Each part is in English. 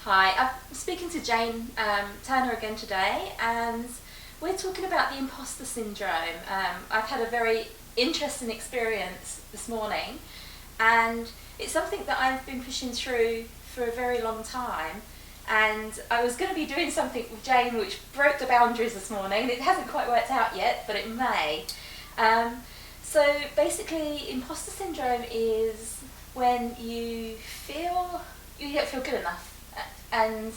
Hi, I'm speaking to Jane Turner again today, and we're talking about the imposter syndrome. I've had a very interesting experience this morning, and it's something that I've been pushing through for a very long time. And I was going to be doing something with Jane which broke the boundaries this morning. It hasn't quite worked out yet, but it may. So basically, imposter syndrome is when you don't feel good enough, and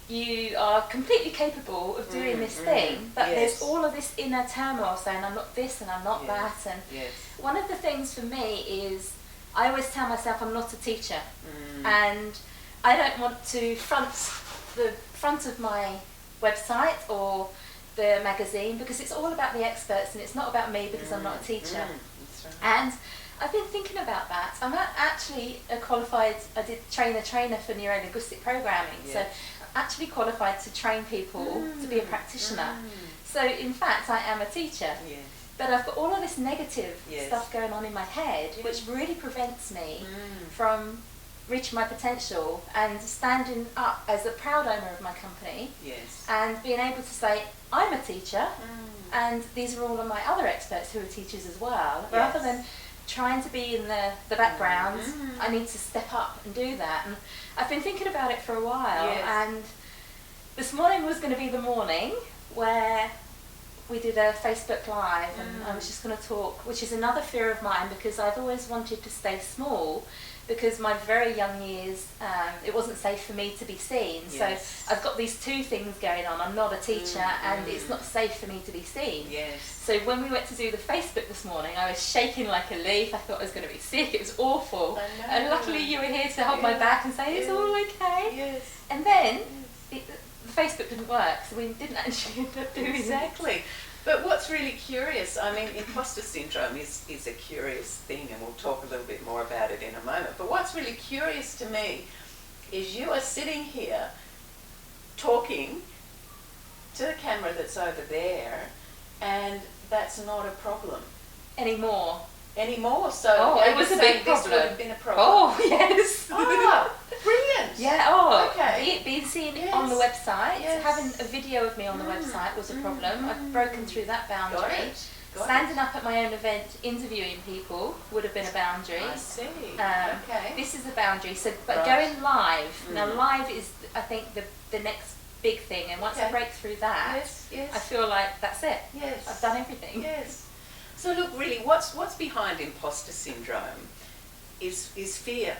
you are completely capable of doing this thing, but there's all of this inner turmoil saying I'm not this and I'm not that. And one of the things for me is I always tell myself I'm not a teacher, and I don't want to front the front of my website or the magazine because it's all about the experts and it's not about me because I'm not a teacher. That's right. And I've been thinking about that. I'm actually I did train a trainer for neuro-linguistic programming, so I'm actually qualified to train people to be a practitioner. So in fact I am a teacher, but I've got all of this negative stuff going on in my head which really prevents me from reaching my potential and standing up as a proud owner of my company and being able to say I'm a teacher and these are all of my other experts who are teachers as well, rather than trying to be in the background. I need to step up and do that, and I've been thinking about it for a while, and this morning was going to be the morning where we did a Facebook Live, and I was just going to talk, which is another fear of mine because I've always wanted to stay small because my very young years, it wasn't safe for me to be seen. So I've got these two things going on. I'm not a teacher and it's not safe for me to be seen. So when we went to do the Facebook this morning, I was shaking like a leaf. I thought I was going to be sick. It was awful. And luckily you were here to hold my back and say, it's all okay. And then the Facebook didn't work, so we didn't actually end up doing it. But what's really curious, I mean, imposter syndrome is a curious thing, and we'll talk a little bit more about it in a moment. But what's really curious to me is you are sitting here talking to the camera that's over there, and that's not a problem anymore. So it was a big problem. This would have been a problem. Oh, yes. Brilliant. Yeah, okay. Being seen on the website, having a video of me on the website was a problem. I've broken through that boundary. Standing up at my own event, interviewing people would have been a boundary. I see. This is a boundary. So, but going live, now live is, I think, the next big thing. And once I break through that, I feel like that's it. I've done everything. So look, really, what's behind imposter syndrome is fear,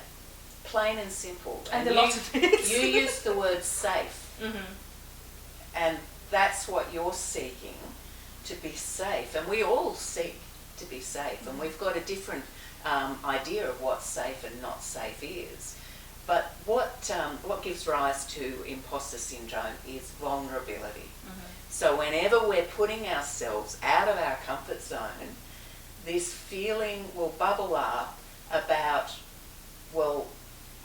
plain and simple. And a lot of it. You use the word safe, and that's what you're seeking, to be safe. And we all seek to be safe, and we've got a different idea of what safe and not safe is. But what gives rise to imposter syndrome is vulnerability. So whenever we're putting ourselves out of our comfort zone, this feeling will bubble up about, well,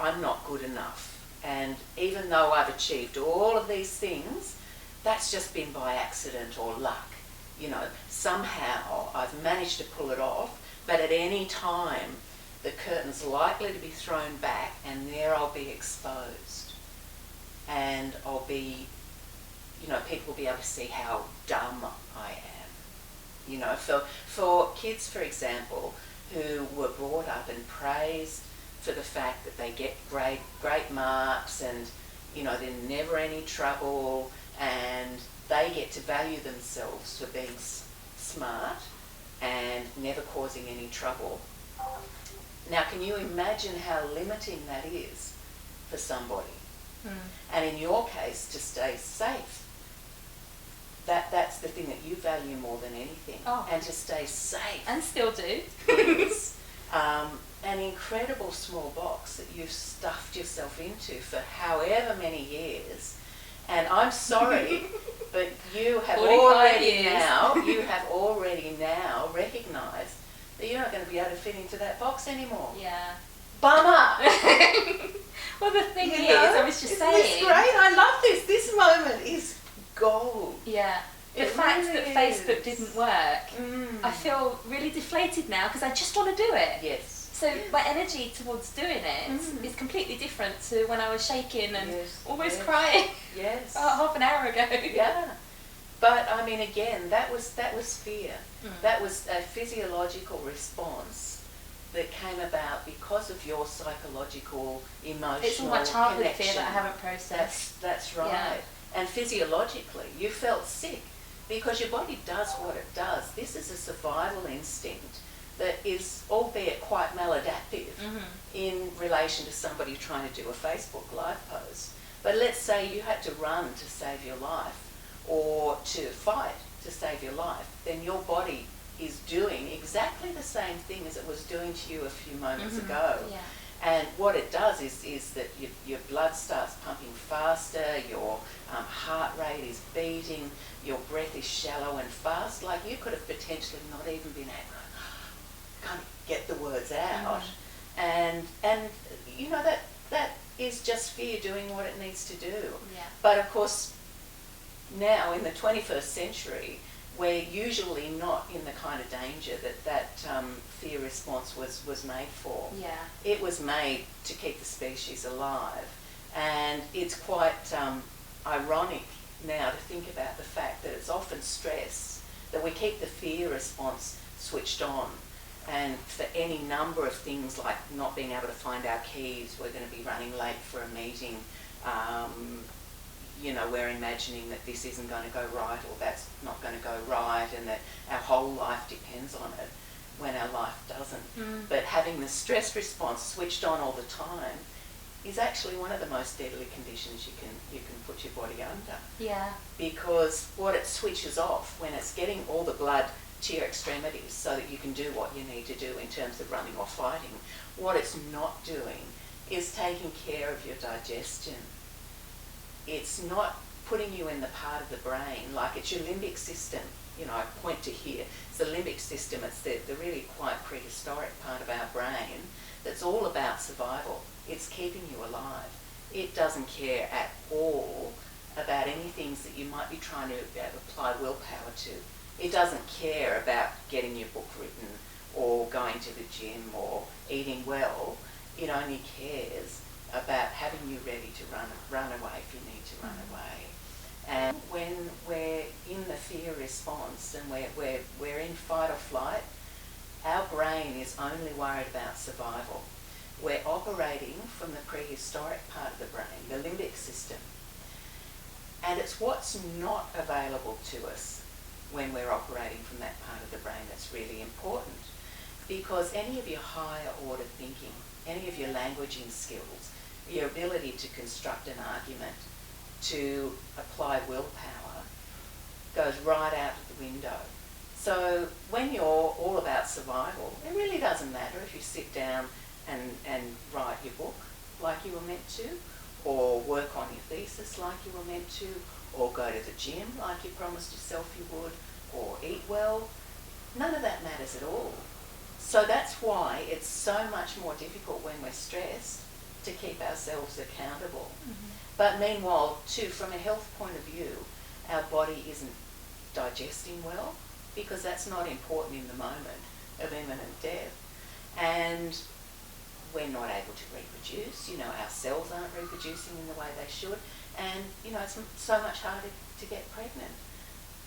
I'm not good enough. And even though I've achieved all of these things, that's just been by accident or luck. You know, somehow I've managed to pull it off, but at any time the curtain's likely to be thrown back and there I'll be exposed. And I'll be, people will be able to see how dumb I am. For kids, for example, who were brought up and praised for the fact that they get great marks and, there's never any trouble, and they get to value themselves for being smart and never causing any trouble. Now, can you imagine how limiting that is for somebody? And in your case, to stay safe, that's the thing that you value more than anything. And to stay safe. And still do. Is an incredible small box that you've stuffed yourself into for however many years. And I'm sorry, but you have already now recognised that you're not going to be able to fit into that box anymore. Bummer. Well, the thing is, I was just saying. Isn't this great? I love this. This moment is gold. The fact that Facebook didn't work, I feel really deflated now because I just want to do it. So my energy towards doing it is completely different to when I was shaking and almost crying half an hour ago. Yeah. But I mean, again, that was fear. That was a physiological response that came about because of your psychological, emotional It's all my childhood connection. fear that I haven't processed. That's right. Yeah. And physiologically, you felt sick because your body does what it does. This is a survival instinct that is, albeit quite maladaptive, in relation to somebody trying to do a Facebook Live post. But let's say you had to run to save your life, or to fight to save your life, then your body is doing exactly the same thing as it was doing to you a few moments ago. Yeah. And what it does is that your blood starts pumping faster, your heart rate is beating, your breath is shallow and fast. Like you could have potentially not even been able to kind of get the words out. And you know, that is just fear doing what it needs to do. Yeah. But of course, now in the 21st century, we're usually not in the kind of danger that fear response was made for. Yeah. It was made to keep the species alive. And it's quite ironic now to think about the fact that it's often stress, that we keep the fear response switched on. And for any number of things like not being able to find our keys, we're going to be running late for a meeting, you know, we're imagining that this isn't going to go right or that's not going to go right, and that our whole life depends on it when our life doesn't. But having the stress response switched on all the time is actually one of the most deadly conditions you can put your body under. Yeah. Because what it switches off when it's getting all the blood to your extremities so that you can do what you need to do in terms of running or fighting, what it's not doing is taking care of your digestion. It's not putting you in the part of the brain, like it's your limbic system. You know, I point to here. It's the limbic system. It's the really quite prehistoric part of our brain that's all about survival. It's keeping you alive. It doesn't care at all about any things that you might be trying to apply willpower to. It doesn't care about getting your book written or going to the gym or eating well. It only cares about having you ready to run away if you need to run away. And when we're in the fear response and we're in fight or flight, our brain is only worried about survival. We're operating from the prehistoric part of the brain, the limbic system. And it's what's not available to us when we're operating from that part of the brain that's really important. Because any of your higher order thinking, any of your languaging skills, your ability to construct an argument, to apply willpower, goes right out of the window. So when you're all about survival, it really doesn't matter if you sit down and write your book like you were meant to, or work on your thesis like you were meant to, or go to the gym like you promised yourself you would, or eat well. None of that matters at all. So that's why it's so much more difficult when we're stressed to keep ourselves accountable. But meanwhile, too, from a health point of view, our body isn't digesting well, because that's not important in the moment of imminent death. And we're not able to reproduce. You know, our cells aren't reproducing in the way they should. And, you know, it's so much harder to get pregnant.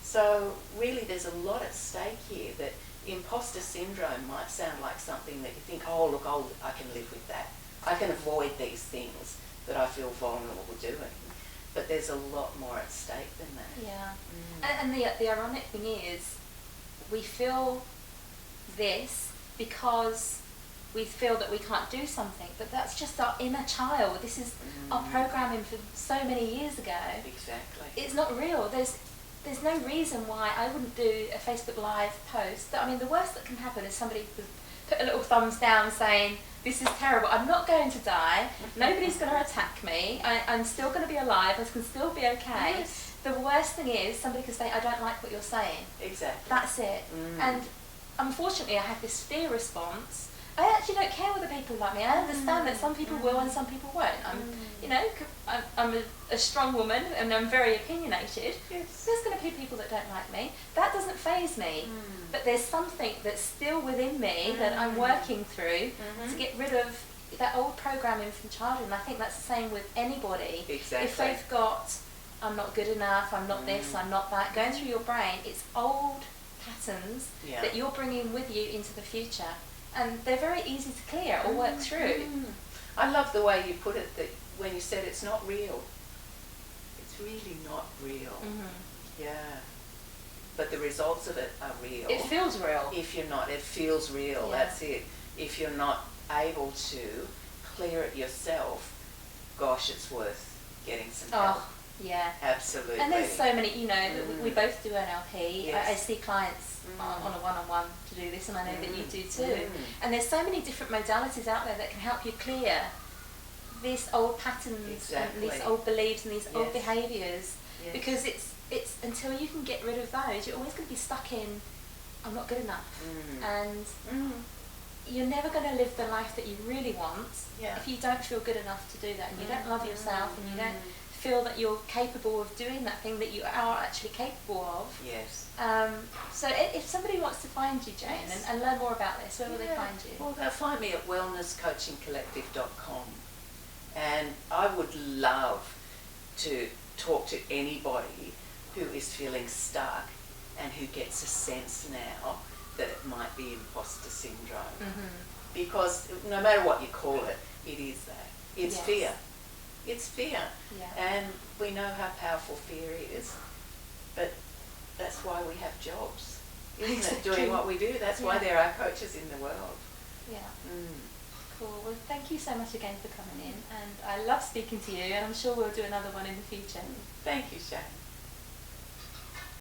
So really there's a lot at stake here. That imposter syndrome might sound like something that you think, oh, look, I can live with that. I can avoid these things that I feel vulnerable doing. But there's a lot more at stake than that. Yeah. And the ironic thing is, we feel this because we feel that we can't do something, but that's just our inner child. This is our programming from so many years ago. Exactly. It's not real. There's no reason why I wouldn't do a Facebook Live post. I mean, the worst that can happen is somebody would put a little thumbs down saying, this is terrible, I'm not going to die, nobody's going to attack me, I'm still going to be alive, I can still be okay. Yes. The worst thing is somebody could say, I don't like what you're saying. Exactly. That's it. And unfortunately I have this fear response. I actually don't care whether people like me. I understand that some people will and some people won't. You know, I'm a strong woman and I'm very opinionated, Yes. there's going to be people that don't like me. That doesn't faze me. But there's something that's still within me that I'm working through to get rid of that old programming from childhood. And I think that's the same with anybody. Exactly. If they've got, I'm not good enough, I'm not this, I'm not that, going through your brain, it's old patterns that you're bringing with you into the future. And they're very easy to clear or work through. I love the way you put it, that when you said it's not real. It's really not real. Yeah. But the results of it are real. It feels real. If you're not, it feels real, that's it. If you're not able to clear it yourself, gosh, it's worth getting some help. Oh, yeah. Absolutely. And there's so many, you know, we both do NLP. Yes. I see clients on a one-on-one to do this, and I know that you do too. And there's so many different modalities out there that can help you clear these old patterns and these old beliefs and these old behaviours. Because it's until you can get rid of those, you're always going to be stuck in, I'm not good enough. And you're never going to live the life that you really want if you don't feel good enough to do that, and you don't love yourself, and you don't feel that you're capable of doing that thing that you are actually capable of. Yes. So if somebody wants to find you, Jane, and learn more about this, where will they find you? Well, they'll find me at wellnesscoachingcollective.com. And I would love to talk to anybody who is feeling stuck and who gets a sense now that it might be imposter syndrome. Because no matter what you call it, it is that. It's fear. It's fear. And we know how powerful fear is, but that's why we have jobs, isn't it? Doing what we do. That's why there are coaches in the world. Cool. Well, thank you so much again for coming in, and I love speaking to you, and I'm sure we'll do another one in the future. Thank you, Shane.